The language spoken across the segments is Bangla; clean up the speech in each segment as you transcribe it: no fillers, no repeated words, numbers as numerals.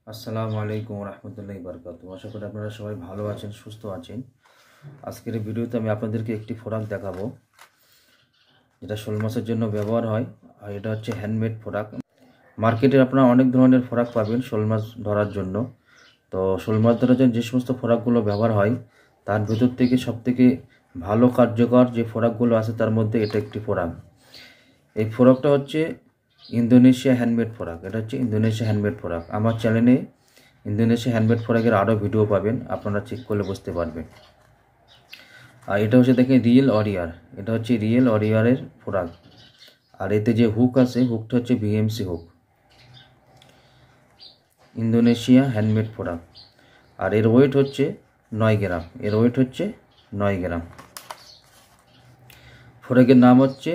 আসসালামু আলাইকুম রহমতুল্লাহি বারকাতুহু। আশা করি আপনারা সবাই ভালো আছেন, সুস্থ আছেন। আজকের এই ভিডিওতে আমি আপনাদেরকে একটি ফোরাক দেখাবো, যেটা শোল মাছের জন্য ব্যবহার হয়। আর এটা হচ্ছে হ্যান্ডমেড ফোরাক। মার্কেটে আপনারা অনেক ধরনের ফোরাক পাবেন শোল মাছ ধরার জন্য। তো শোল মাছ ধরার জন্য যে সমস্ত ফোরাকগুলো ব্যবহার হয়, তার ভেতর থেকে সবথেকে ভালো কার্যকর যে ফোরাকগুলো আছে তার মধ্যে এটা একটি ফোরাক। এই ফোরাকটা হচ্ছে ইন্দোনেশিয়া হ্যান্ডমেড ফোরাক। এটা হচ্ছে ইন্দোনেশিয়া হ্যান্ডমেড ফোরাক। আমার চ্যানেলে ইন্দোনেশিয়া হ্যান্ডমেড ফোরাকের আরও ভিডিও পাবেন, আপনারা চেক করলে বুঝতে পারবেন। আর এটা হচ্ছে দেখেন রিয়েল ওয়ারিয়র। এটা হচ্ছে রিয়েল ওয়ারিয়রের ফোরাক। আর এতে যে হুক আছে, হুকটা হচ্ছে বিএমসি হুক। ইন্দোনেশিয়া হ্যান্ডমেড ফোরাক। আর এর ওয়েট হচ্ছে 9 গ্রাম। এর ওয়েট হচ্ছে 9 গ্রাম। ফোরাকের নাম হচ্ছে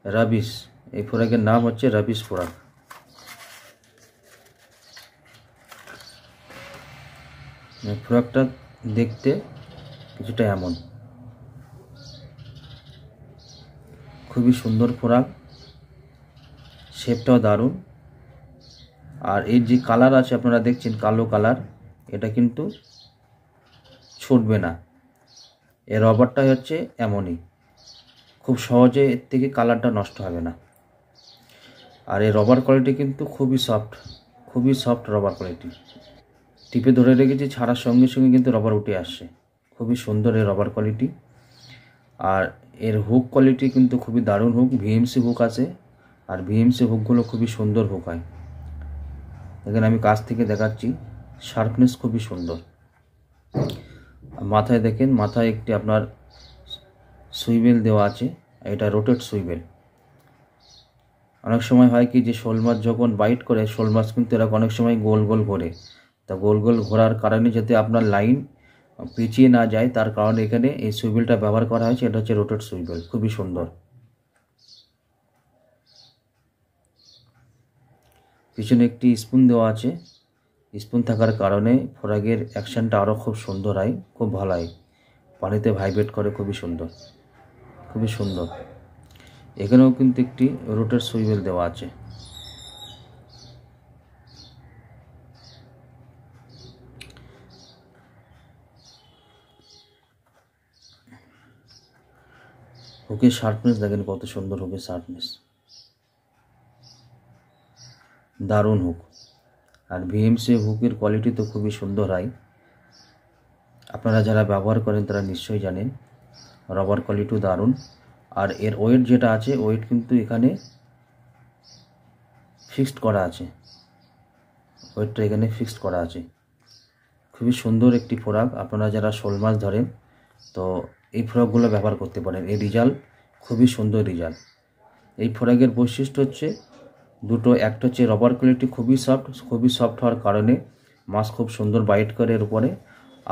রাবিস। এই ফোরাকের নাম হচ্ছে রাবিস ফোরাক। ফোরাকটা দেখতে কিছুটা এমন, খুবই সুন্দর ফোরাক, শেপটাও দারুণ। আর এর যে কালার আছে আপনারা দেখছেন, কালো কালার, এটা কিন্তু ছুটবে না। এর রবারটা হচ্ছে এমনই, খুব সহজে এর থেকে কালারটা নষ্ট হবে না। আর এই রবার কোয়ালিটি কিন্তু খুবই সফট রবার কোয়ালিটি। টিপে ধরে রেখেছি, ছাড়ার সঙ্গে সঙ্গে কিন্তু রবার উঠে আসছে। খুবই সুন্দর এই রবার কোয়ালিটি। আর এর হুক কোয়ালিটি কিন্তু খুবই দারুণ হুক, ভিএমসি হুক আছে। আর ভিএমসি হুকগুলো খুবই সুন্দর হুক হয়। দেখেন আমি কাছ থেকে দেখাচ্ছি, শার্পনেস খুবই সুন্দর। মাথায় দেখেন, মাথায় একটি আপনার সুইবেল দেওয়া আছে। এটা রোটেট সুইবেল। অনেক সময় হয় কি যে শোল মাছ যখন বাইট করে, শোল মাছ কিন্তু এরকম অনেক সময় গোল গোল ঘোরে। তা গোল গোল ঘোরার কারণে যাতে আপনার লাইন পিছিয়ে না যায়, তার কারণে এখানে এই সুইবেলটা ব্যবহার করা হয়েছে। এটা হচ্ছে রোটেট সুইবেল, খুবই সুন্দর। পিছনে একটি স্পুন দেওয়া আছে। স্পুন থাকার কারণে ফোরাকের অ্যাকশনটা আরও খুব সুন্দর হয়, খুব ভালো হয়। পানিতে ভাইব্রেট করে, খুবই সুন্দর। এখানেও কিন্তু একটি রোটেট সুইবেল দেওয়া আছে। হুকের শার্পনেস দেখেন কত সুন্দর, হুকের শার্পনেস দারুণ হুক। আর ভিএমসি হুকের কোয়ালিটি তো খুবই সুন্দর হয়। আপনারা যারা ব্যবহার করেন তারা নিশ্চয়ই জানেন। রবার কোয়ালিটিও দারুণ। আর এর ওয়েট যেটা আছে, ওয়েট কিন্তু এখানে ফিক্সড করা আছে। ওয়েটটা এখানে ফিক্সড করা আছে। খুবই সুন্দর একটি ফোরাক। আপনারা যারা শোল মাছ ধরেন তো এই ফোরাকগুলো ব্যবহার করতে পারেন। এই রেজাল্ট খুবই সুন্দর রেজাল্ট। এই ফোরাকের বৈশিষ্ট্য হচ্ছে দুটো। একটা হচ্ছে রবার কোয়ালিটি খুবই সফট হওয়ার কারণে মাছ খুব সুন্দর বাইট করে এর উপরে।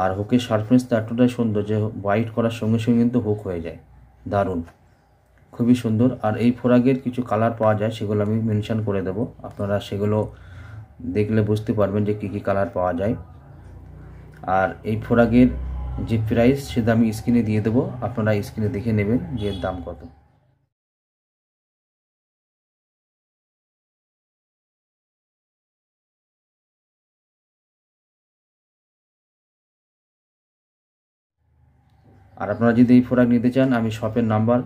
আর হুকের শার্পনেসটা এতটাই সুন্দর যে বাইট করার সঙ্গে সঙ্গে কিন্তু হুক হয়ে যায়। দারুণ, খুবই সুন্দর। আর এই ফোরাকের কিছু কালার পাওয়া যায়, সেগুলো আমি মেনশন করে দেব। আপনারা সেগুলো দেখলে বুঝতে পারবেন যে কী কী কালার পাওয়া যায়। আর এই ফোরাকের যে প্রাইস, সেটা আমি স্ক্রিনে দিয়ে দেবো। আপনারা স্ক্রিনে দেখে নেবেন যে এর দাম কত। আর আপনারা যদি এই ফোরাক নিতে চান, আমি শপের নাম্বার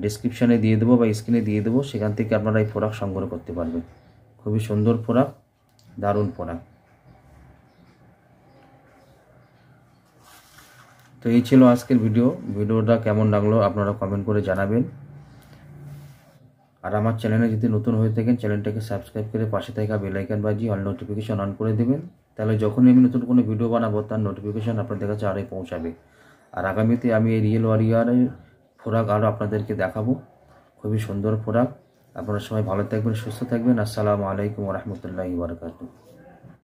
ডিসক্রিপশানে দিয়ে দেবো বা স্ক্রিনে দিয়ে দেবো, সেখান থেকে আপনারা এই ফোরাক সংগ্রহ করতে পারবেন। খুবই সুন্দর ফোরাক, দারুণ ফোরাক। তো এই ছিল আজকের ভিডিওটা কেমন লাগলো আপনারা কমেন্ট করে জানাবেন। আর আমার চ্যানেলে যদি নতুন হয়ে থাকেন, চ্যানেলটাকে সাবস্ক্রাইব করে পাশে থাকা বেল আইকন বাজিয়ে অল নোটিফিকেশন অন করে দেবেন। তাহলে যখনই আমি নতুন কোনো ভিডিও বানাবো, তার নোটিফিকেশন আপনাদের কাছে আরও পৌঁছাবে। আর আগামীতে আমি এই রিয়েল ওয়ারিয়রের ফোরাক আরও আপনাদেরকে দেখাবো। খুবই সুন্দর ফোরাক। আপনারা সবাই ভালো থাকবেন, সুস্থ থাকবেন। আসসালামু আলাইকুম রহমতুল্লাহি বারাকাতুহু।